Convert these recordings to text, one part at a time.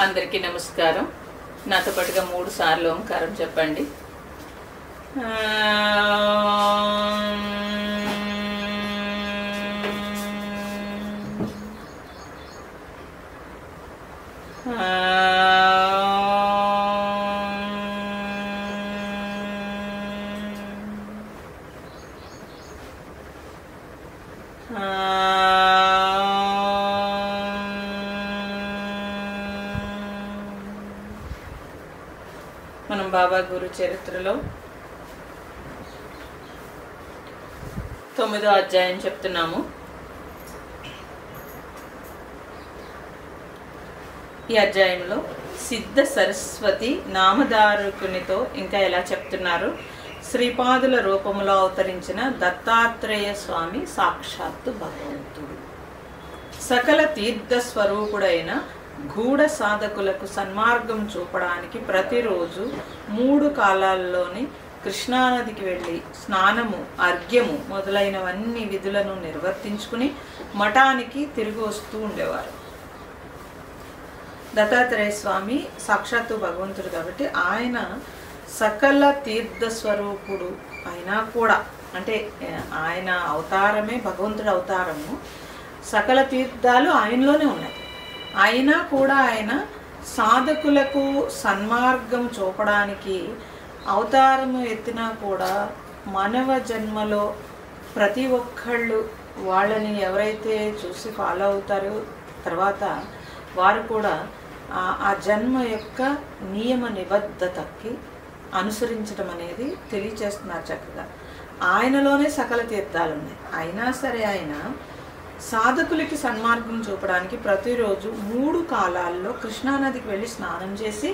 అందరికీ నమస్కారం. నాతో పాటుగా 3 సార్లు ఓంకారం చెప్పండి. మనం బాబా గురు చరిత్రలో 9వ అధ్యాయం చెప్తున్నాము. ఈ అధ్యాయంలో సిద్ధ సరస్వతి నామధారకునితో ఇంకా ఎలా చెప్తున్నారు? శ్రీపాదుల రూపంలో అవతరించిన దత్తాత్రేయ స్వామి సాక్షాత్తు భగవంతుడు, సకల తీర్థ స్వరూపుడైన గూఢ సాధకులకు సన్మార్గం చూపడానికి ప్రతిరోజు 3 కాలాల్లోని కృష్ణానదికి వెళ్ళి స్నానము, అర్ఘ్యము మొదలైనవన్నీ విధులను నిర్వర్తించుకుని మఠానికి తిరిగి వస్తూ ఉండేవారు. దత్తాత్రేయ స్వామి సాక్షాత్తు భగవంతుడు కాబట్టి ఆయన సకల తీర్థ స్వరూపుడు అయినా కూడా, అంటే ఆయన అవతారమే భగవంతుడి అవతారము, సకల తీర్థాలు ఆయనలోనే ఉన్నాయి. అయినా కూడా ఆయన సాధకులకు సన్మార్గం చూపడానికి అవతారము ఎత్తినా కూడా మానవ జన్మలో ప్రతి ఒక్కళ్ళు వాళ్ళని ఎవరైతే చూసి ఫాలో అవుతారో తర్వాత వారు కూడా ఆ జన్మ యొక్క నియమ నిబద్ధతకి అనుసరించడం అనేది తెలియచేస్తున్నారు చక్కగా. ఆయనలోనే సకల తీర్థాలు ఉన్నాయి. అయినా సరే ఆయన సాధకులకి సన్మార్గం చూపడానికి ప్రతిరోజు 3 కాలాల్లో కృష్ణానదికి వెళ్ళి స్నానం చేసి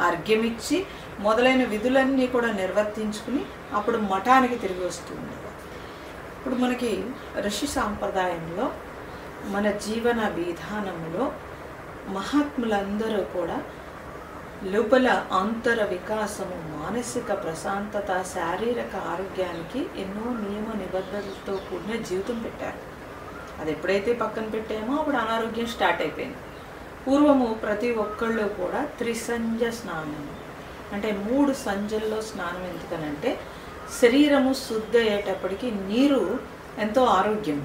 అర్ఘ్యమిచ్చి మొదలైన విధులన్నీ కూడా నిర్వర్తించుకుని అప్పుడు మఠానికి తిరిగి వస్తూ ఉండేవారు. ఇప్పుడు మనకి ఋషి సాంప్రదాయంలో మన జీవన విధానంలో మహాత్ములందరూ కూడా లోపల అంతర వికాసము, మానసిక ప్రశాంతత, శారీరక ఆరోగ్యానికి ఎన్నో నియమ నిబద్ధతలతో కూడిన జీవితం పెట్టారు. అది ఎప్పుడైతే పక్కన పెట్టామో అప్పుడు అనారోగ్యం స్టార్ట్ అయిపోయింది. పూర్వము ప్రతి ఒక్కళ్ళు కూడా త్రిసంధ్య స్నానం, అంటే 3 సంధ్యల్లో స్నానం. ఎందుకనంటే శరీరము శుద్ధి అయ్యేటప్పటికి నీరు ఎంతో ఆరోగ్యం.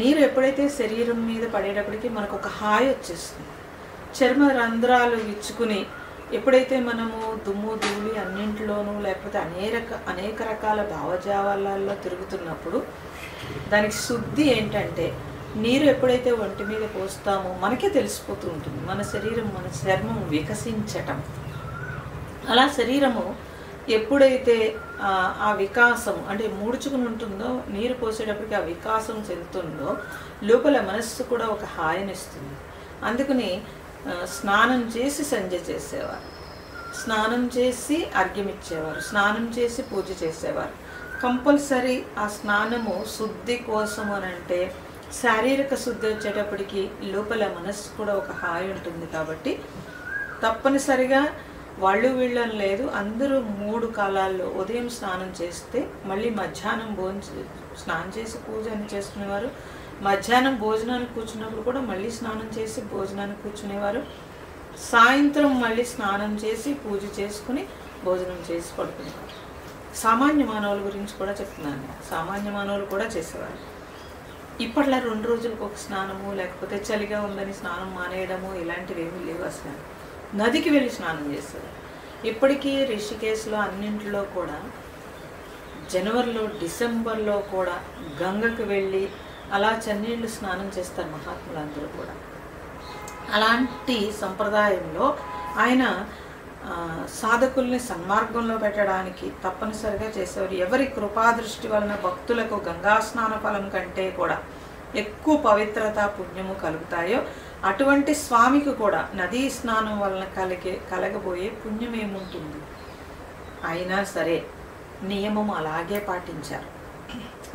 నీరు ఎప్పుడైతే శరీరం మీద పడేటప్పటికి మనకు ఒక హాయి వచ్చేస్తుంది. చర్మ రంధ్రాలు విచ్చుకుని ఎప్పుడైతే మనము దుమ్ము ధూళి అన్నింటిలోనూ లేకపోతే అనేక రకాల భావజావాలలో తిరుగుతున్నప్పుడు దానికి శుద్ధి ఏంటంటే నీరు ఎప్పుడైతే ఒంటి మీద పోస్తామో మనకే తెలిసిపోతూ ఉంటుంది మన శరీరం, మన చర్మం వికసించటం. అలా శరీరము ఎప్పుడైతే ఆ వికాసం అంటే ముడుచుకుని ఉంటుందో, నీరు పోసేటప్పటికి ఆ వికాసం చెందుతుందో లోపల మనస్సు కూడా ఒక హాయినిస్తుంది. అందుకని స్నానం చేసి సంధ్య చేసేవారు, స్నానం చేసి అర్ఘ్యం ఇచ్చేవారు, స్నానం చేసి పూజ చేసేవారు. కంపల్సరీ ఆ స్నానము శుద్ధి కోసం అని అంటే శారీరక శుద్ధి వచ్చేటప్పటికి లోపల మనస్సు కూడా ఒక హాయి ఉంటుంది. కాబట్టి తప్పనిసరిగా వాళ్ళు వీళ్ళని లేదు, అందరూ 3 కాలాల్లో ఉదయం స్నానం చేస్తే మళ్ళీ మధ్యాహ్నం స్నానం చేసి పూజ అని చేసుకునేవారు. మధ్యాహ్నం భోజనానికి కూర్చున్నప్పుడు కూడా మళ్ళీ స్నానం చేసి భోజనానికి కూర్చునేవారు. సాయంత్రం మళ్ళీ స్నానం చేసి పూజ చేసుకుని భోజనం చేసి పడుకునేవారు. సామాన్య మానవుల గురించి కూడా చెప్తున్నాను. సామాన్య మానవులు కూడా చేసేవారు. ఇప్పట్లో 2 రోజులకు ఒక స్నానము, లేకపోతే చలిగా ఉందని స్నానం మానేయడము ఇలాంటివి ఏమీ లేవు. అసలు నదికి వెళ్ళి స్నానం చేస్తారు. ఇప్పటికీ రిషికేశ్లో అన్నింటిలో కూడా జనవరిలో, డిసెంబర్లో కూడా గంగకు వెళ్ళి అలా చన్నీళ్ళు స్నానం చేస్తారు మహాత్ములందరూ కూడా. అలాంటి సంప్రదాయంలో ఆయన సాధకుల్ని సన్మార్గంలో పెట్టడానికి తప్పనిసరిగా చేసేవారు. ఎవరి కృపాదృష్టి వలన భక్తులకు గంగా స్నాన ఫలం కంటే కూడా ఎక్కువ పవిత్రత, పుణ్యము కలుగుతాయో అటువంటి స్వామికి కూడా నదీ స్నానం వలన కలగబోయే పుణ్యం ఏముంటుంది. అయినా సరే నియమం అలాగే పాటించారు.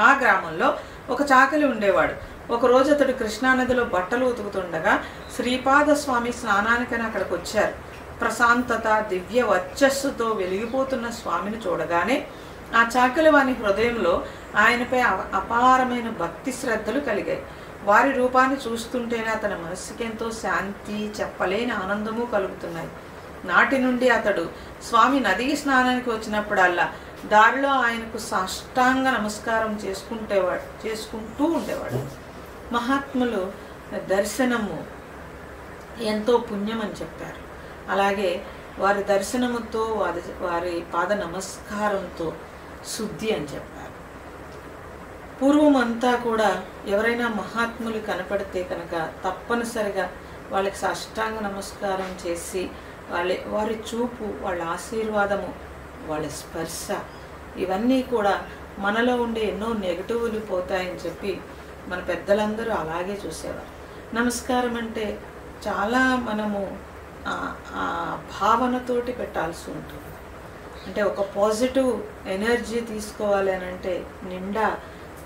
ఆ గ్రామంలో ఒక చాకలి ఉండేవాడు. ఒకరోజు అతడు కృష్ణానదిలో బట్టలు ఉతుకుతుండగా శ్రీపాద స్వామి స్నానానికని అక్కడికి వచ్చారు. ప్రశాంతత, దివ్య వర్చస్సుతో వెలిగిపోతున్న స్వామిని చూడగానే ఆ చాకలి వాని హృదయంలో ఆయనపై అపారమైన భక్తి శ్రద్ధలు కలిగాయి. వారి రూపాన్ని చూస్తుంటేనే అతని మనస్సుకి ఎంతో శాంతి, చెప్పలేని ఆనందము కలుగుతున్నాయి. నాటి నుండి అతడు స్వామి నదికి స్నానానికి వచ్చినప్పుడల్లా దారిలో ఆయనకు సాష్టాంగ నమస్కారం చేసుకుంటూ ఉండేవాడు. మహాత్ములు దర్శనము ఎంతో పుణ్యం అని చెప్పారు. అలాగే వారి దర్శనముతో వారి పాద నమస్కారంతో శుద్ధి అని చెప్పారు. పూర్వం అంతా కూడా ఎవరైనా మహాత్ములు కనపడితే కనుక తప్పనిసరిగా వాళ్ళకి సాష్టాంగ నమస్కారం చేసి వారి చూపు, వాళ్ళ ఆశీర్వాదము, వాళ్ళ స్పర్శ ఇవన్నీ కూడా మనలో ఉండే ఎన్నో నెగటివ్లు పోతాయని చెప్పి మన పెద్దలందరూ అలాగే చూసేవారు. నమస్కారం అంటే చాలా మనము ఆ భావనతోటి పెట్టాల్సి ఉంటుంది. అంటే ఒక పాజిటివ్ ఎనర్జీ తీసుకోవాలి అని అంటే నిండా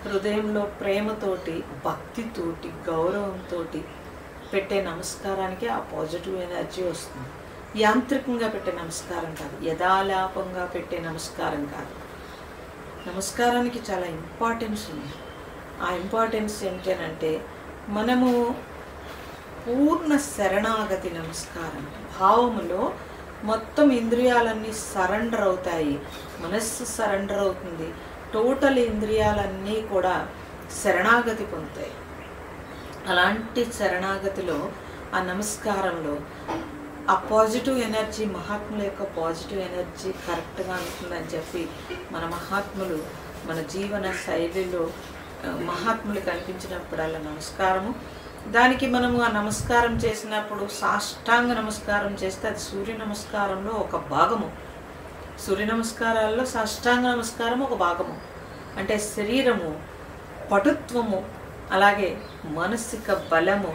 హృదయంలో ప్రేమతోటి, భక్తితోటి, గౌరవంతో పెట్టే నమస్కారానికి ఆ పాజిటివ్ ఎనర్జీ వస్తుంది. యాంత్రికంగా పెట్టే నమస్కారం కాదు, యథాలాపంగా పెట్టే నమస్కారం కాదు. నమస్కారానికి చాలా ఇంపార్టెన్స్ ఉంది. ఆ ఇంపార్టెన్స్ ఏంటంటే మనము పూర్ణ శరణాగతి నమస్కారం. భావములో మొత్తం ఇంద్రియాలన్నీ సరెండర్ అవుతాయి, మనస్సు సరెండర్ అవుతుంది, టోటల్ ఇంద్రియాలన్నీ కూడా శరణాగతి పొందుతాయి. అలాంటి శరణాగతిలో ఆ నమస్కారంలో ఆ పాజిటివ్ ఎనర్జీ, మహాత్ముల యొక్క పాజిటివ్ ఎనర్జీ కరెక్ట్గా ఉంటుందని చెప్పి మన మహాత్ములు మన జీవన శైలిలో మహాత్ములు కనిపించినప్పుడల్లా నమస్కారము. దానికి మనము ఆ నమస్కారం చేసినప్పుడు సాష్టాంగ నమస్కారం చేస్తే అది సూర్య నమస్కారంలో ఒక భాగము. సూర్య నమస్కారాల్లో సాష్టాంగ నమస్కారం ఒక భాగము. అంటే శరీరము, పటుత్వము, అలాగే మానసిక బలము,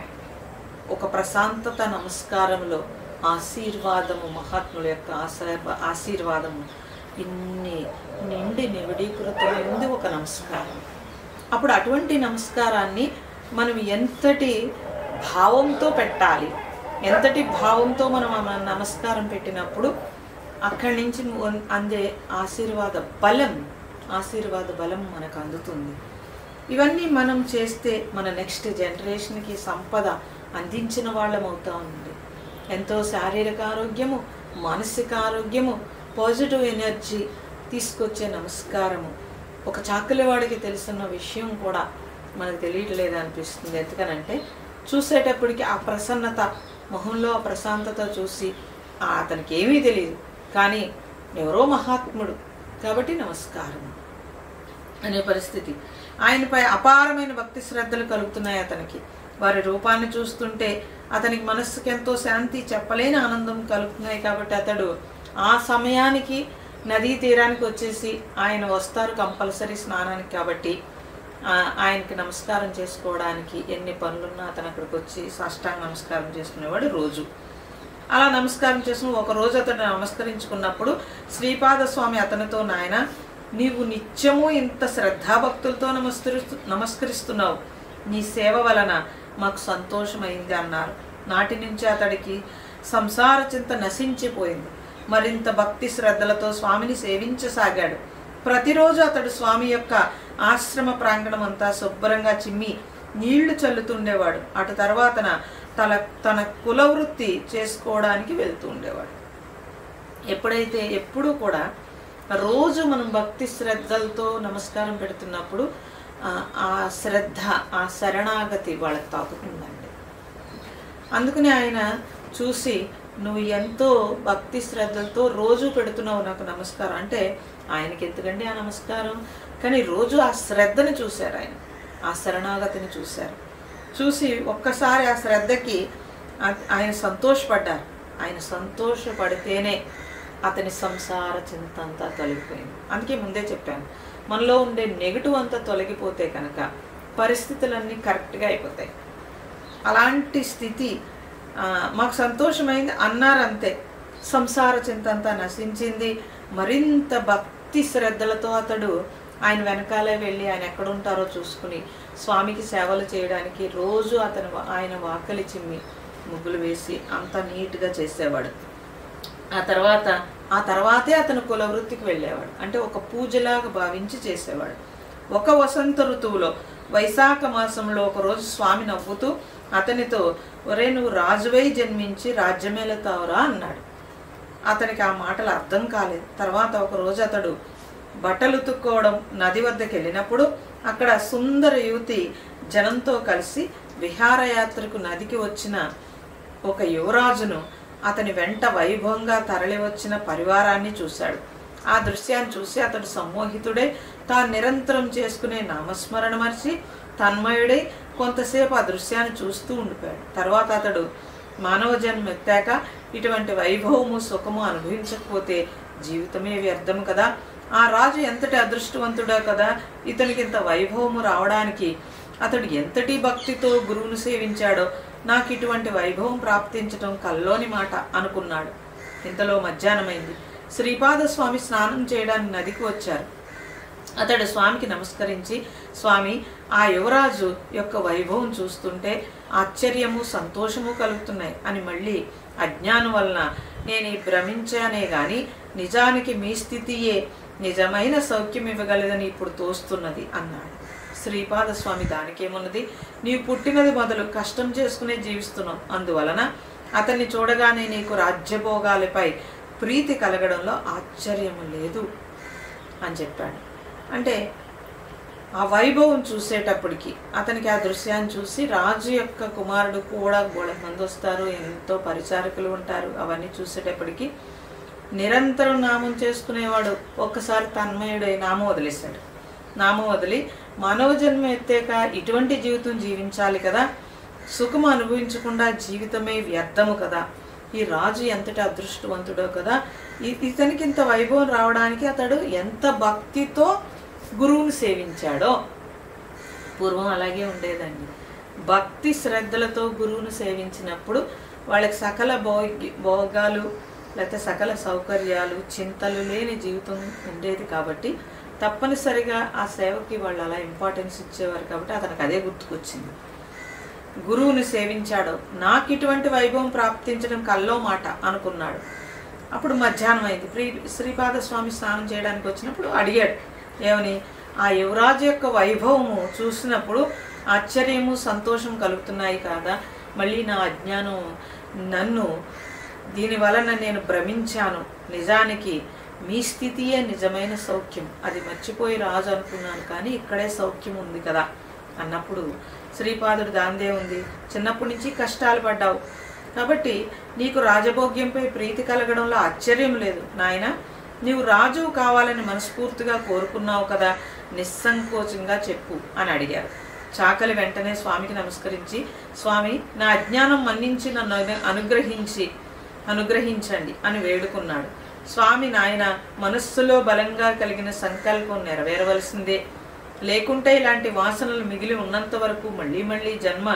ఒక ప్రశాంతత నమస్కారంలో ఆశీర్వాదము, మహాత్ముల యొక్క ఆశీర్వాదము ఇన్ని నిండి నివిడీకృతమైంది ఒక నమస్కారం. అప్పుడు అటువంటి నమస్కారాన్ని మనం ఎంతటి భావంతో పెట్టాలి, ఎంతటి భావంతో మనం ఆ నమస్కారం పెట్టినప్పుడు అక్కడి నుంచి అందే ఆశీర్వాద బలం మనకు అందుతుంది. ఇవన్నీ మనం చేస్తే మన నెక్స్ట్ జనరేషన్కి సంపద అందించిన వాళ్ళం అవుతా ఉంది. ఎంతో శారీరక ఆరోగ్యము, మానసిక ఆరోగ్యము, పాజిటివ్ ఎనర్జీ తీసుకొచ్చే నమస్కారము. ఒక చాకలివాడికి తెలిసిన విషయం కూడా మనకు తెలియట్లేదు అనిపిస్తుంది. ఎందుకనంటే చూసేటప్పటికి ఆ ప్రసన్నత మొహంలో, ఆ ప్రశాంతత చూసి అతనికి ఏమీ తెలియదు, కానీ ఎవరో మహాత్ముడు కాబట్టి నమస్కారం అనే పరిస్థితి. ఆయనపై అపారమైన భక్తి శ్రద్ధలు కలుగుతున్నాయి అతనికి. వారి రూపాన్ని చూస్తుంటే అతనికి మనస్సుకి ఎంతో శాంతి, చెప్పలేని ఆనందం కలుగుతున్నాయి. కాబట్టి అతడు ఆ సమయానికి నదీ తీరానికి వచ్చేసి ఆయన వస్తారు కంపల్సరీ స్నానానికి. కాబట్టి ఆయనకి నమస్కారం చేసుకోవడానికి ఎన్ని పనులున్నా అతను అక్కడికి వచ్చి సాష్టాంగ నమస్కారం చేసుకునేవాడు రోజు. అలా నమస్కారం చేసుకుని ఒకరోజు అతను నమస్కరించుకున్నప్పుడు శ్రీపాద స్వామి అతనితో, నాయన నీవు నిత్యము ఇంత శ్రద్ధాభక్తులతో నమస్కరిస్తున్నావు, నీ సేవ వలన మాకు సంతోషమైంది అన్నారు. నాటి నుంచి అతడికి సంసార చింత నశించిపోయింది. మరింత భక్తి శ్రద్ధలతో స్వామిని సేవించసాగాడు. ప్రతిరోజు అతడు స్వామి యొక్క ఆశ్రమ ప్రాంగణం అంతా శుభ్రంగా చిమ్మి నీళ్లు చల్లుతుండేవాడు. అటు తర్వాత తన కులవృత్తి చేసుకోవడానికి వెళ్తూ ఉండేవాడు. ఎప్పుడూ కూడా రోజు మనం భక్తి శ్రద్ధలతో నమస్కారం పెడుతున్నప్పుడు ఆ శ్రద్ధ, ఆ శరణాగతి వాళ్ళకి తాకుతుందండి. అందుకని ఆయన చూసి, నువ్వు ఎంతో భక్తి శ్రద్ధలతో రోజు పెడుతున్నావు నాకు నమస్కారం అంటే, ఆయనకి ఎందుకండి ఆ నమస్కారం, కానీ రోజు ఆ శ్రద్ధని చూశారు, ఆ శరణాగతిని చూశారు. చూసి ఒక్కసారి ఆ శ్రద్ధకి ఆయన సంతోషపడ్డారు. ఆయన సంతోషపడితేనే అతని సంసార చింత అంతా తొలగిపోయింది. అందుకే ముందే చెప్పాను, మనలో ఉండే నెగిటివ్ అంతా తొలగిపోతే కనుక పరిస్థితులన్నీ కరెక్ట్గా అయిపోతాయి. అలాంటి స్థితి మాకు సంతోషమైంది అన్నారు, అంతే. సంసార చింత అంతా నశించింది. మరింత భక్తి శ్రద్ధలతో అతడు ఆయన వెనకాలే వెళ్ళి ఆయన ఎక్కడుంటారో చూసుకుని స్వామికి సేవలు చేయడానికి రోజు ఆయన వాకలి చిమ్మి ముగ్గులు వేసి అంత నీట్గా చేసేవాడు. ఆ తర్వాతే అతను కులవృత్తికి వెళ్ళేవాడు. అంటే ఒక పూజలాగా భావించి చేసేవాడు. ఒక వసంత ఋతువులో వైశాఖ మాసంలో ఒకరోజు స్వామి నవ్వుతూ అతనితో, ఒరే నువ్వు రాజువై జన్మించి రాజ్యమేలుతావురా అన్నాడు. అతనికి ఆ మాటలు అర్థం కాలేదు. తర్వాత ఒకరోజు అతడు బట్టలు ఉతుక్కోవడం నది వద్దకు వెళ్ళినప్పుడు అక్కడ సుందర యువతి జనంతో కలిసి విహారయాత్రకు నదికి వచ్చిన ఒక యువరాజును, అతని వెంట వైభవంగా తరలి వచ్చిన పరివారాన్ని చూశాడు. ఆ దృశ్యాన్ని చూసి అతడు సమ్మోహితుడై తాను నిరంతరం చేసుకునే నామస్మరణ మరిచి తన్మయుడై కొంతసేపు ఆ దృశ్యాన్ని చూస్తూ ఉండిపోయాడు. తర్వాత అతడు మానవ జన్మ ఎత్తాక ఇటువంటి వైభవము సుఖము అనుభవించకపోతే జీవితమే వ్యర్థము కదా, ఆ రాజు ఎంతటి అదృష్టవంతుడా కదా, ఇతనికి ఇంత వైభవము రావడానికి అతడు ఎంతటి భక్తితో గురువును సేవించాడో, నాకు ఇటువంటి వైభవం ప్రాప్తించడం కల్లోని మాట అనుకున్నాడు. ఇంతలో మధ్యాహ్నమైంది. శ్రీపాద స్వామి స్నానం చేయడానికి నదికి వచ్చారు. అతడు స్వామికి నమస్కరించి, స్వామి, ఆ యువరాజు యొక్క వైభవం చూస్తుంటే ఆశ్చర్యము సంతోషము కలుగుతున్నాయి అని మళ్ళీ అజ్ఞానం వలన నేను ఈ భ్రమించానే గాని నిజానికి మీ స్థితియే నిజమైన సౌఖ్యం ఇవ్వగలదని ఇప్పుడు తోస్తున్నది అన్నాడు. శ్రీపాద స్వామి, దానికేమున్నది, నీవు పుట్టినది మొదలు కష్టం చేసుకునే జీవిస్తున్నావు, అందువలన అతన్ని చూడగానే నీకు రాజ్యభోగాలపై ప్రీతి కలగడంలో ఆశ్చర్యము లేదు అని చెప్పాడు. అంటే ఆ వైభవం చూసేటప్పటికి అతనికి ఆ దృశ్యాన్ని చూసి, రాజు యొక్క కుమారుడు కూడా మంది వస్తారు, ఎంతో పరిచారకులు ఉంటారు, అవన్నీ చూసేటప్పటికి నిరంతరం నామం చేసుకునేవాడు ఒక్కసారి తన్మయుడై నామం వదిలేశాడు. నామం వదిలి మానవ జన్మ ఎత్తాక ఇటువంటి జీవితం జీవించాలి కదా, సుఖం అనుభవించకుండా జీవితమే వ్యర్థము కదా, ఈ రాజు ఎంతటి అదృష్టవంతుడో కదా, ఇతనికి ఇంత వైభవం రావడానికి అతడు ఎంత భక్తితో గురువుని సేవించాడో. పూర్వం అలాగే ఉండేదండి. భక్తి శ్రద్ధలతో గురువును సేవించినప్పుడు వాళ్ళకి సకల భోగాలు లేకపోతే సకల సౌకర్యాలు చింతలు లేని జీవితం ఉండేది. కాబట్టి తప్పనిసరిగా ఆ సేవకి వాళ్ళు అలా ఇంపార్టెన్స్ ఇచ్చేవారు. కాబట్టి అతనికి అదే గుర్తుకొచ్చింది. గురువుని సేవించాడో, నాకు ఇటువంటి వైభవం ప్రాప్తించడం కల్లో మాట అనుకున్నాడు. అప్పుడు మధ్యాహ్నం అయింది. శ్రీపాద స్వామి స్నానం చేయడానికి వచ్చినప్పుడు అడిగాడు, ఏమని, ఆ యువరాజు యొక్క వైభవము చూసినప్పుడు ఆశ్చర్యము సంతోషం కలుగుతున్నాయి కాదా, మళ్ళీ నా అజ్ఞానం నన్ను దీని వలన నేను భ్రమించాను, నిజానికి మీ స్థితియే నిజమైన సౌఖ్యం, అది మర్చిపోయి రాజు అనుకున్నాను, కానీ ఇక్కడే సౌఖ్యం ఉంది కదా అన్నప్పుడు శ్రీపాదుడు, దాందే ఉంది, చిన్నప్పటి నుంచి కష్టాలు పడ్డావు కాబట్టి నీకు రాజభోగ్యంపై ప్రీతి కలగడంలో ఆశ్చర్యం లేదు నాయన, నీవు రాజువు కావాలని మనస్ఫూర్తిగా కోరుకున్నావు కదా, నిస్సంకోచంగా చెప్పు అని అడిగారు. చాకలి వెంటనే స్వామికి నమస్కరించి, స్వామి, నా అజ్ఞానం మన్నించి నన్ను అనుగ్రహించండి అని వేడుకున్నాడు. స్వామి, నాయన, మనస్సులో బలంగా కలిగిన సంకల్పం నెరవేరవలసిందే, లేకుంటే ఇలాంటి వాసనలు మిగిలి ఉన్నంత వరకు మళ్ళీ మళ్ళీ జన్మ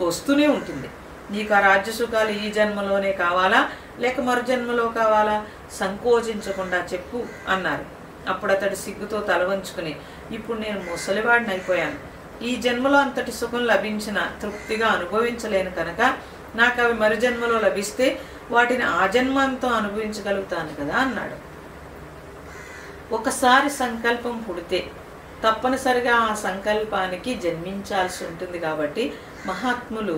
వస్తూనే ఉంటుంది. నీకు ఆ రాజ్య సుఖాలు ఈ జన్మలోనే కావాలా లేక మరు జన్మలో కావాలా, సంకోచించకుండా చెప్పు అన్నారు. అప్పుడు అతడు సిగ్గుతో తల వంచుకుని, ఇప్పుడు నేను ముసలివాడిని అయిపోయాను, ఈ జన్మలో అంతటి సుఖం లభించిన తృప్తిగా అనుభవించలేను కనుక నాకు అవి మరు జన్మలో లభిస్తే వాటిని ఆ జన్మంతో అనుభవించగలుగుతాను కదా అన్నాడు. ఒకసారి సంకల్పం పుడితే తప్పనిసరిగా ఆ సంకల్పానికి జన్మించాల్సి ఉంటుంది. కాబట్టి మహాత్ములు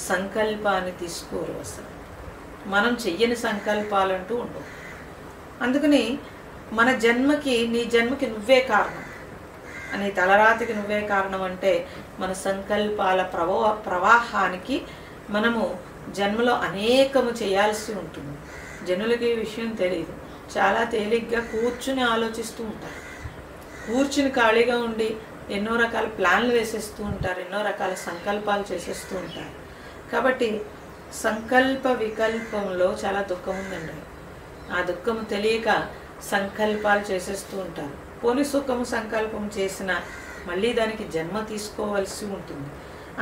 సంకల్పాన్ని తీసుకోరు. అసలు మనం చెయ్యని సంకల్పాలంటూ ఉండవు. అందుకని మన జన్మకి, నీ జన్మకి నువ్వే కారణం, నీ తలరాతికి నువ్వే కారణం అంటే మన సంకల్పాల ప్రవాహానికి మనము జన్మలో అనేకము చేయాల్సి ఉంటుంది. జనులకి ఈ విషయం తెలియదు, చాలా తేలిగ్గా కూర్చుని ఆలోచిస్తూ ఉంటారు, కూర్చుని ఖాళీగా ఉండి ఎన్నో రకాల ప్లాన్లు వేసేస్తూ ఉంటారు, ఎన్నో రకాల సంకల్పాలు చేసేస్తూ ఉంటారు. కాబట్టి సంకల్ప వికల్పంలో చాలా దుఃఖం ఉందండి. ఆ దుఃఖం తెలియక సంకల్పాలు చేసేస్తూ ఉంటారు. పోని సుఖము సంకల్పం చేసినా మళ్ళీ దానికి జన్మ తీసుకోవాల్సి ఉంటుంది.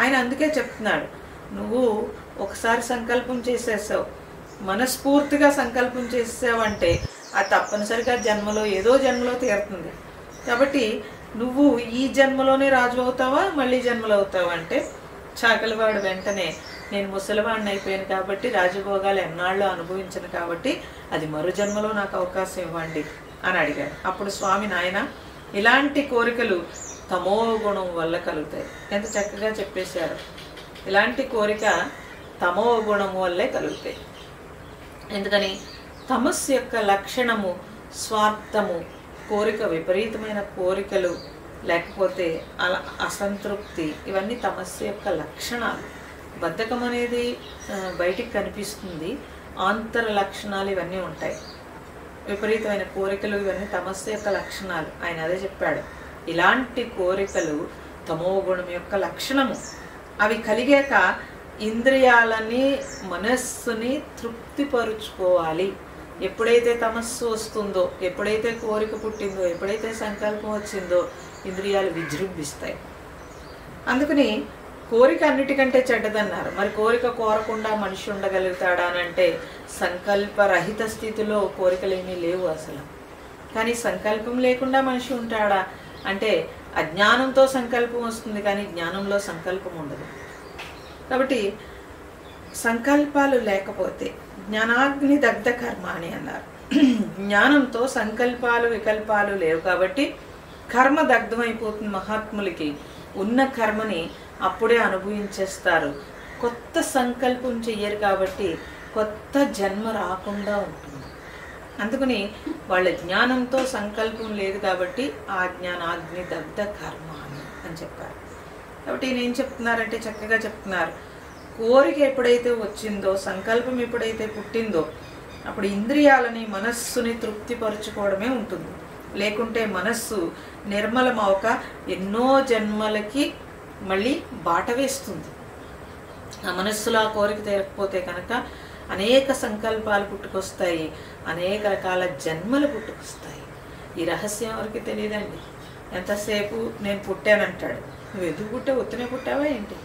ఆయన అందుకే చెప్తున్నాడు, నువ్వు ఒకసారి సంకల్పం చేసేసావు, మనస్ఫూర్తిగా సంకల్పం చేసావంటే అది తప్పనిసరిగా జన్మలో ఏదో జన్మలో తీరుతుంది. కాబట్టి నువ్వు ఈ జన్మలోనే రాజు అవుతావా మళ్ళీ జన్మలో అవుతావా అంటే చాకలివాడు వెంటనే, నేను ముసలివాడిని అయిపోయాను కాబట్టి రాజభోగాలు ఎన్నాళ్ళు అనుభవించను కాబట్టి అది మరు జన్మలో నాకు అవకాశం ఇవ్వండి అని అడిగాడు. అప్పుడు స్వామి, నాయన, ఇలాంటి కోరికలు తమో గుణం వల్ల కలుగుతాయి. ఎంత చక్కగా చెప్పేశారు. ఇలాంటి కోరిక తమో గుణము వల్లే కలుగుతాయి. ఎందుకని? తమస్సు యొక్క లక్షణము స్వార్థము, కోరిక, విపరీతమైన కోరికలు, లేకపోతే అసంతృప్తి, ఇవన్నీ తమస్సు యొక్క లక్షణాలు. బద్ధకం అనేది బయటికి కనిపిస్తుంది, ఆంతర లక్షణాలు ఇవన్నీ ఉంటాయి. విపరీతమైన కోరికలు ఇవన్నీ తమస్సు యొక్క లక్షణాలు. ఆయన అదే చెప్పాడు. ఇలాంటి కోరికలు తమో గుణం యొక్క లక్షణము. అవి కలిగాక ఇంద్రియాలని, మనస్సుని తృప్తిపరుచుకోవాలి. ఎప్పుడైతే తమస్సు వస్తుందో, ఎప్పుడైతే కోరిక పుట్టిందో, ఎప్పుడైతే సంకల్పం వచ్చిందో ఇంద్రియాలు విజృంభిస్తాయి. అందుకని కోరిక అన్నిటికంటే చెడ్డదన్నారు. మరి కోరిక కోరకుండా మనిషి ఉండగలుగుతాడా అని అంటే సంకల్పరహిత స్థితిలో కోరికలు ఏమీ లేవు అసలు. కానీ సంకల్పం లేకుండా మనిషి ఉంటాడా అంటే అజ్ఞానంతో సంకల్పం వస్తుంది, కానీ జ్ఞానంలో సంకల్పం ఉండదు. కాబట్టి సంకల్పాలు లేకపోతే జ్ఞానాగ్ని దగ్ధ కర్మ అని అన్నారు. జ్ఞానంతో సంకల్పాలు వికల్పాలు లేవు కాబట్టి కర్మ దగ్ధమైపోతుంది. మహాత్ములకి ఉన్న కర్మని అప్పుడే అనుభవించేస్తారు. కొత్త సంకల్పం చెయ్యరు కాబట్టి కొత్త జన్మ రాకుండా ఉంటుంది. అందుకని వాళ్ళ జ్ఞానంతో సంకల్పం లేదు కాబట్టి ఆ జ్ఞానాగ్ని దగ్ధ కర్మ అని చెప్పారు. కాబట్టి ఏం చెప్తున్నారంటే చక్కగా చెప్తున్నారు. కోరిక ఎప్పుడైతే వచ్చిందో, సంకల్పం ఎప్పుడైతే పుట్టిందో అప్పుడు ఇంద్రియాలని, మనస్సుని తృప్తిపరచుకోవడమే ఉంటుంది. లేకుంటే మనస్సు నిర్మలమవక ఎన్నో జన్మలకి మళ్ళీ బాట వేస్తుంది. ఆ మనస్సులో ఆ కోరిక తీరకపోతే కనుక అనేక సంకల్పాలు పుట్టుకొస్తాయి, అనేక రకాల జన్మలు పుట్టుకొస్తాయి. ఈ రహస్యం ఎవరికి తెలియదండి. ఎంతసేపు నేను పుట్టానంటాడు. నువ్వు ఎందుకు పుట్టావు? ఉత్తినే పుట్టావా ఏంటి?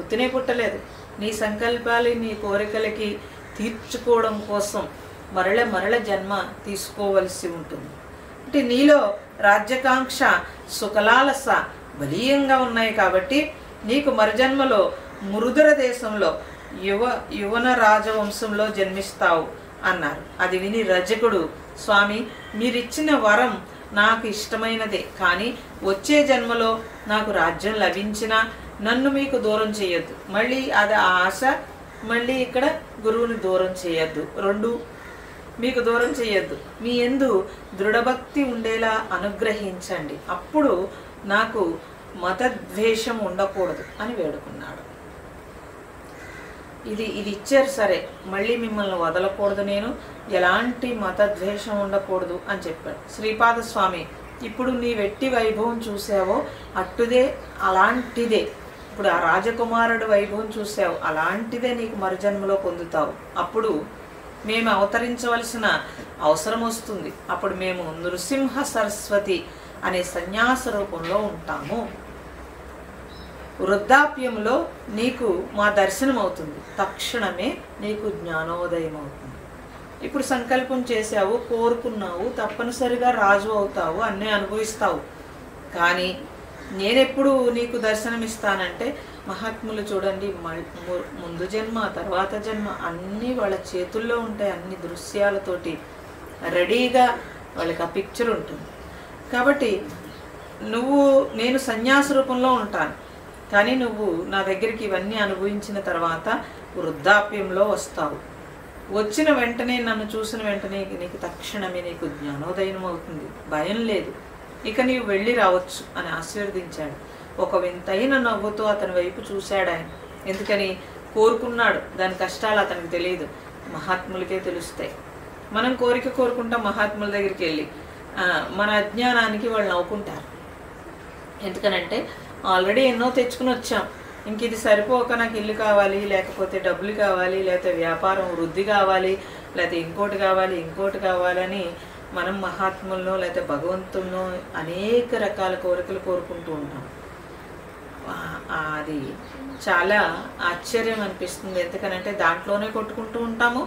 ఉత్తినే పుట్టలేదు. నీ సంకల్పాలు, నీ కోరికలకి తీర్చుకోవడం కోసం మరల జన్మ తీసుకోవలసి ఉంటుంది. అంటే నీలో రాజ్యకాంక్ష, సుఖలాలస బలీయంగా ఉన్నాయి కాబట్టి నీకు మరుజన్మలో మృదుర దేశంలో యువన రాజవంశంలో జన్మిస్తావు అన్నారు. అది విని రజకుడు, స్వామి మీరిచ్చిన వరం నాకు ఇష్టమైనదే, కానీ వచ్చే జన్మలో నాకు రాజ్యం లభించినా నన్ను మీకు దూరం చేయొద్దు. మళ్ళీ అది ఆశ, మళ్ళీ ఇక్కడ గురువుని దూరం చేయొద్దు, రెండు మీకు దూరం చేయొద్దు. మీ యందు దృఢభక్తి ఉండేలా అనుగ్రహించండి. అప్పుడు నాకు మతద్వేషం ఉండకూడదు అని వేడుకున్నాడు. ఇది ఇచ్చారు సరే, మళ్ళీ మిమ్మల్ని వదలకూడదు, నేను ఎలాంటి మతద్వేషం ఉండకూడదు అని చెప్పాడు. శ్రీపాద స్వామి, ఇప్పుడు నీ వెట్టి వైభవం చూసావో అట్టుదే, అలాంటిదే ఇప్పుడు ఆ రాజకుమారుడు వైభవం చూసావు, అలాంటిదే నీకు మరుజన్మలో పొందుతావు. అప్పుడు మేము అవతరించవలసిన అవసరం వస్తుంది. అప్పుడు మేము నృసింహ సరస్వతి అనే సన్యాస రూపంలో ఉంటాము. వృద్ధాప్యంలో నీకు మా దర్శనం అవుతుంది, తక్షణమే నీకు జ్ఞానోదయం అవుతుంది. ఇప్పుడు సంకల్పం చేసావు, కోరుకున్నావు, తప్పనిసరిగా రాజు అవుతావు, అన్నీ అనుభవిస్తావు. కానీ నేనెప్పుడు నీకు దర్శనమిస్తానంటే మహాత్ములు చూడండి, ముందు జన్మ తర్వాత జన్మ అన్నీ వాళ్ళ చేతుల్లో ఉంటాయి. అన్ని దృశ్యాలతోటి రెడీగా వాళ్ళకి ఆ పిక్చర్ ఉంటుంది. కాబట్టి నేను సన్యాస రూపంలో ఉంటాను, కానీ నువ్వు నా దగ్గరికి ఇవన్నీ అనుభవించిన తర్వాత వృద్ధాప్యంలో వస్తావు. వచ్చిన వెంటనే, నన్ను చూసిన వెంటనే నీకు తక్షణమే నీకు జ్ఞానోదయం అవుతుంది, భయం లేదు, ఇక నీవు వెళ్ళి రావచ్చు అని ఆశీర్వదించాడు. ఒక వింతైన నవ్వుతో అతని వైపు చూశాడు ఆయన. ఎందుకని? కోరుకున్నాడు, దాని కష్టాలు అతనికి తెలియదు, మహాత్ములకే తెలుస్తాయి. మనం కోరుకుంటాం మహాత్ముల దగ్గరికి వెళ్ళి, మన అజ్ఞానానికి వాళ్ళు నవ్వుకుంటారు. ఎందుకనంటే ఆల్రెడీ ఎన్నో తెచ్చుకుని వచ్చాం, ఇంక ఇది సరిపోక నాకు ఇల్లు కావాలి, లేకపోతే డబ్బులు కావాలి, లేకపోతే వ్యాపారం వృద్ధి కావాలి, లేకపోతే ఇంకోటి కావాలని మనం మహాత్ములను లేకపోతే భగవంతులను అనేక రకాల కోరికలు కోరుకుంటూ ఉంటాం. అది చాలా ఆశ్చర్యం అనిపిస్తుంది. ఎందుకనంటే దాంట్లోనే కొట్టుకుంటూ ఉంటాము,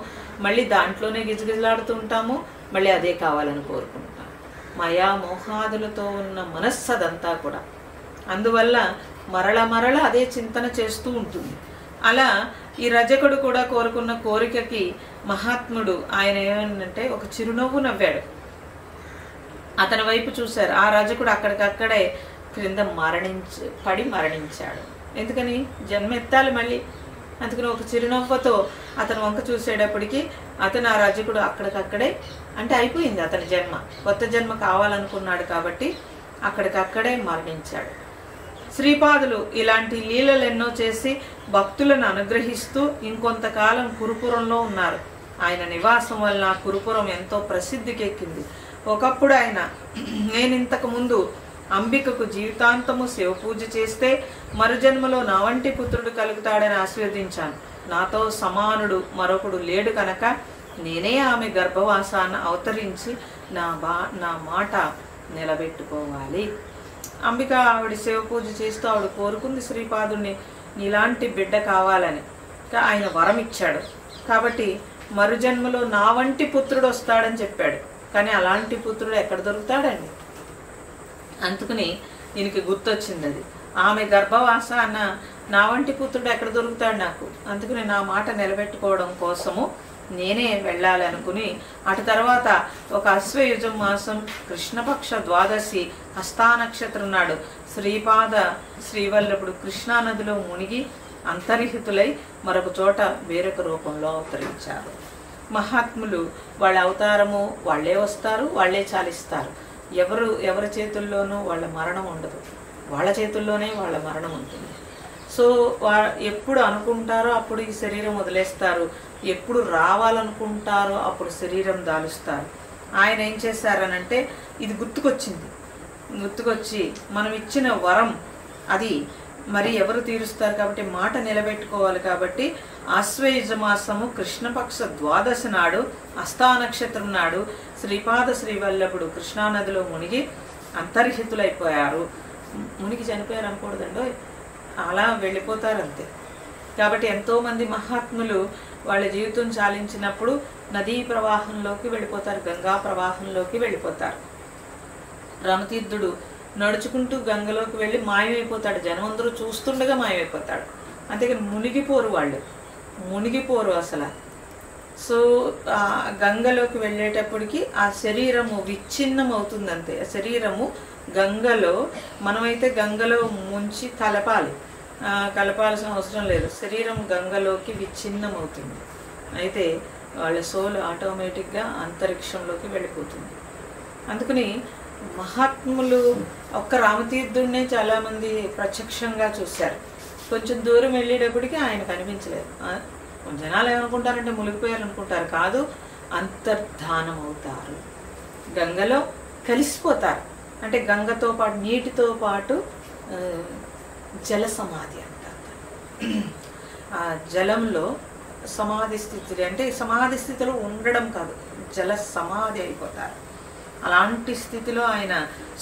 మళ్ళీ దాంట్లోనే గిజగిజలాడుతూ ఉంటాము, మళ్ళీ అదే కావాలని కోరుకుంటాం. మాయా మోహాదులతో ఉన్న మనస్సు అదంతా కూడా. అందువల్ల మరల అదే చింతన చేస్తూ ఉంటుంది. అలా ఈ రజకుడు కూడా కోరుకున్న కోరికకి మహాత్ముడు ఆయన ఏమనంటే ఒక చిరునవ్వు నవ్వాడు. అతని వైపు చూశారు. ఆ రజకుడు అక్కడికక్కడే క్రింద పడి మరణించాడు. ఎందుకని? జన్మ ఎత్తాలి మళ్ళీ. అందుకని ఒక చిరునవ్వుతో అతను వంక చూసేటప్పటికి అతను ఆ రజకుడు అక్కడికక్కడే, అంటే అయిపోయింది అతని జన్మ, కొత్త జన్మ కావాలనుకున్నాడు కాబట్టి అక్కడికక్కడే మరణించాడు. శ్రీపాదులు ఇలాంటి లీలలు ఎన్నో చేసి భక్తులను అనుగ్రహిస్తూ ఇంకొంతకాలం కురుపురంలో ఉన్నారు. ఆయన నివాసం వలన కురుపురం ఎంతో ప్రసిద్ధికెక్కింది. ఒకప్పుడు ఆయన, నేను ఇంతకు ముందు అంబికకు జీవితాంతము శివపూజ చేస్తే మరుజన్మలో నా వంటి పుత్రుడు కలుగుతాడని ఆశీర్వదించాను. నాతో సమానుడు మరొకడు లేడు కనుక నేనే ఆమె గర్భవాసాన్ని అవతరించి నా మాట నిలబెట్టుకోవాలి. అంబిక ఆవిడ శివపూజ చేస్తూ ఆవిడ కోరుకుంది శ్రీపాదుడిని, నీలాంటి బిడ్డ కావాలని. ఆయన వరం ఇచ్చాడు కాబట్టి మరుజన్మలో నా వంటి పుత్రుడు వస్తాడని చెప్పాడు. కానీ అలాంటి పుత్రుడు ఎక్కడ దొరుకుతాడండి? అందుకని దీనికి గుర్తొచ్చింది అది. ఆమె గర్భవాస అన్న నా వంటి పుత్రుడు ఎక్కడ దొరుకుతాడు నాకు? అందుకని నా మాట నిలబెట్టుకోవడం కోసము నేనే వెళ్ళాలి అనుకుని, అటు తర్వాత ఒక అశ్వయుజం మాసం కృష్ణపక్ష ద్వాదశి హస్తానక్షత్రం నాడు శ్రీవల్లభుడు కృష్ణానదిలో మునిగి అంతర్హితులై మరొక చోట వేరొక రూపంలో అవతరించారు. మహాత్ములు వాళ్ళ అవతారము వాళ్ళే వస్తారు, వాళ్ళే చాలిస్తారు. ఎవరి చేతుల్లోనూ వాళ్ళ మరణం ఉండదు, వాళ్ళ చేతుల్లోనే వాళ్ళ మరణం ఉంటుంది. సో ఎప్పుడు అనుకుంటారో అప్పుడు ఈ శరీరం వదిలేస్తారు, ఎప్పుడు రావాలనుకుంటారో అప్పుడు శరీరం దాలుస్తారు. ఆయన ఏం చేశారనంటే ఇది గుర్తుకొచ్చి మనం ఇచ్చిన వరం అది మరి ఎవరు తీరుస్తారు కాబట్టి మాట నిలబెట్టుకోవాలి. కాబట్టి ఆశ్వయుజమాసము కృష్ణపక్ష ద్వాదశి నాడు హస్తానక్షత్రం నాడు శ్రీవల్లభుడు కృష్ణానదిలో మునిగి అంతర్హితులైపోయారు. మునిగి చనిపోయారు అనకూడదండో, అలా వెళ్ళిపోతారు అంతే. కాబట్టి ఎంతోమంది మహాత్ములు వాళ్ళ జీవితం చాలించినప్పుడు నదీ ప్రవాహంలోకి వెళ్ళిపోతారు, గంగా ప్రవాహంలోకి వెళ్ళిపోతారు. రామతీర్థుడు నడుచుకుంటూ గంగలోకి వెళ్ళి మాయమైపోతాడు, జనం అందరూ చూస్తుండగా మాయమైపోతాడు. అంతేకాని మునిగిపోరు అసలు. సో గంగలోకి వెళ్ళేటప్పటికి ఆ శరీరము విచ్ఛిన్నం అవుతుంది అంతే. ఆ శరీరము గంగలో, మనమైతే గంగలో ముంచి కలపాల్సిన అవసరం లేదు, శరీరం గంగలోకి విచ్ఛిన్నం అవుతుంది. అయితే వాళ్ళ సోల్ ఆటోమేటిక్గా అంతరిక్షంలోకి వెళ్ళిపోతుంది. అందుకని మహాత్ములు ఒక్క రామతీర్థుడినే చాలామంది ప్రత్యక్షంగా చూశారు. కొంచెం దూరం వెళ్ళేటప్పటికి ఆయన కనిపించలేదు. జనాలు ఏమనుకుంటారంటే మునిగిపోయారు అనుకుంటారు, కాదు, అంతర్ధానం అవుతారు, గంగలో కలిసిపోతారు. అంటే గంగతో పాటు నీటితో పాటు జల సమాధి అంటారు. ఆ జలంలో సమాధి స్థితి, అంటే సమాధి స్థితిలో ఉండడం కాదు, జల సమాధి అయిపోతారు. అలాంటి స్థితిలో ఆయన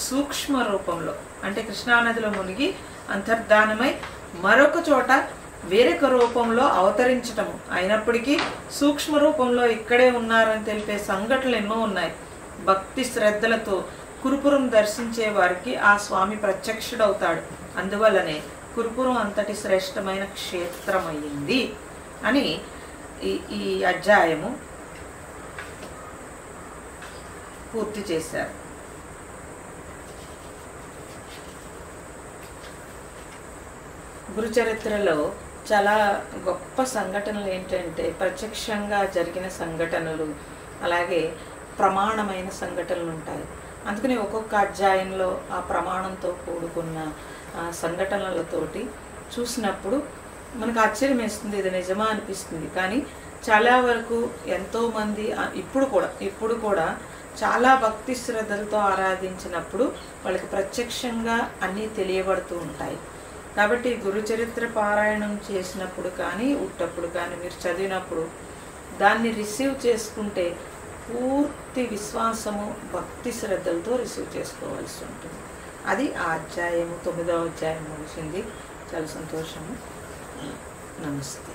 సూక్ష్మ రూపంలో, అంటే కృష్ణానదిలో మునిగి అంతర్ధానమై మరొక చోట వేరొక రూపంలో అవతరించటము అయినప్పటికీ సూక్ష్మ రూపంలో ఇక్కడే ఉన్నారని తెలిపే సంఘటనలు ఎన్నో ఉన్నాయి. భక్తి శ్రద్ధలతో కురుపురం దర్శించే వారికి ఆ స్వామి ప్రత్యక్షుడవుతాడు. అందువల్లనే కురుపురం అంతటి శ్రేష్టమైన క్షేత్రమయ్యింది అని ఈ అధ్యాయము పూర్తి చేశారు. గురుచరిత్రలో చాలా గొప్ప సంఘటనలు ఏంటంటే ప్రత్యక్షంగా జరిగిన సంఘటనలు, అలాగే ప్రమాణమైన సంఘటనలు ఉంటాయి. అందుకని ఒక్కొక్క అధ్యాయంలో ఆ ప్రమాణంతో కూడుకున్న సంఘటనలతోటి చూసినప్పుడు మనకు ఆశ్చర్యం వేస్తుంది, ఇది నిజమా అనిపిస్తుంది. కానీ చాలా వరకు ఎంతోమంది ఇప్పుడు కూడా చాలా భక్తి శ్రద్ధలతో ఆరాధించినప్పుడు వాళ్ళకి ప్రత్యక్షంగా అన్నీ తెలియబడుతూ ఉంటాయి. కాబట్టి గురుచరిత్ర పారాయణం చేసినప్పుడు కానీ ఉట్టప్పుడు కానీ మీరు చదివినప్పుడు దాన్ని రిసీవ్ చేసుకుంటే పూర్తి విశ్వాసము భక్తి శ్రద్ధలతో రిసీవ్ చేసుకోవాల్సి ఉంటుంది. అది ఆ అధ్యాయము 9వ అధ్యాయం ముగిసింది. చాలా సంతోషము. నమస్తే.